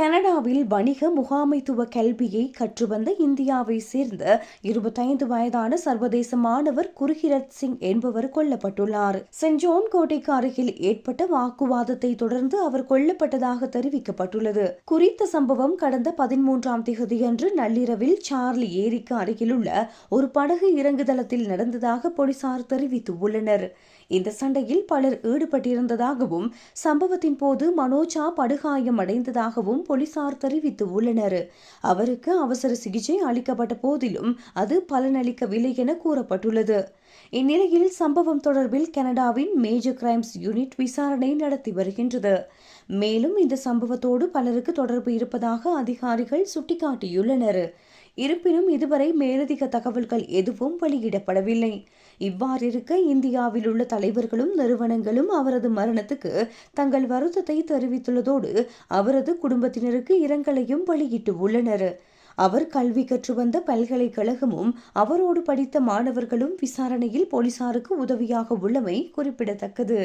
கனடாவில் வணிக முகாமைத்துவ கல்வியை கற்றுவந்த இந்தியாவை சேர்ந்த 25 வயதான சர்வதேச மாணவர் குர்கிரத் சிங் என்பவர் கொல்லப்பட்டுள்ளார். சென்ட் ஜோன் கோட்டைக்கு அருகில் ஏற்பட்ட வாக்குவாதத்தை தொடர்ந்து அவர் கொல்லப்பட்டதாக தெரிவிக்கப்பட்டுள்ளது. குறித்த சம்பவம் கடந்த 13ஆம் தேதியன்று நள்ளிரவில் சார்லி ஏரிக்கு அருகிலுள்ள ஒரு படகு இறங்குதளத்தில் நடந்ததாக போலீசார் தெரிவித்துள்ளனர். இந்த சண்டையில் பலர் ஈடுபட்டிருந்ததாகவும் சம்பவத்தின் போது மனோஜா படுகாயம் அடைந்ததாகவும் போலீசார் தெரிவித்துள்ளனர். அவருக்கு அவசர சிகிச்சை அளிக்கப்பட்ட போதிலும் அது பலனளிக்கவில்லை என கூறப்பட்டுள்ளது. இந்நிலையில் சம்பவம் தொடர்பில் கனடாவின் மேஜர் கிரைம்ஸ் யூனிட் விசாரணை நடத்தி வருகின்றது. மேலும் இந்த சம்பவத்தோடு பலருக்கு தொடர்பு இருப்பதாக அதிகாரிகள் சுட்டிக்காட்டியுள்ளனர். இருப்பினும் இதுவரை மேலதிக தகவல்கள் எதுவும் வெளியிடப்படவில்லை. இவ்வாறிருக்க இந்தியாவில் உள்ள தலைவர்களும் நிறுவனங்களும் அவரது மரணத்துக்கு தங்கள் வருத்தத்தை தெரிவித்துள்ளதோடு அவரது குடும்பத்தினருக்கு இரங்கலையும் வெளியிட்டுள்ளனர். அவர் கல்வி கற்று வந்த பல்கலைக்கழகமும் அவரோடு படித்த மாணவர்களும் விசாரணையில் போலீசாருக்கு உதவியாக உள்ளமை குறிப்பிடத்தக்கது.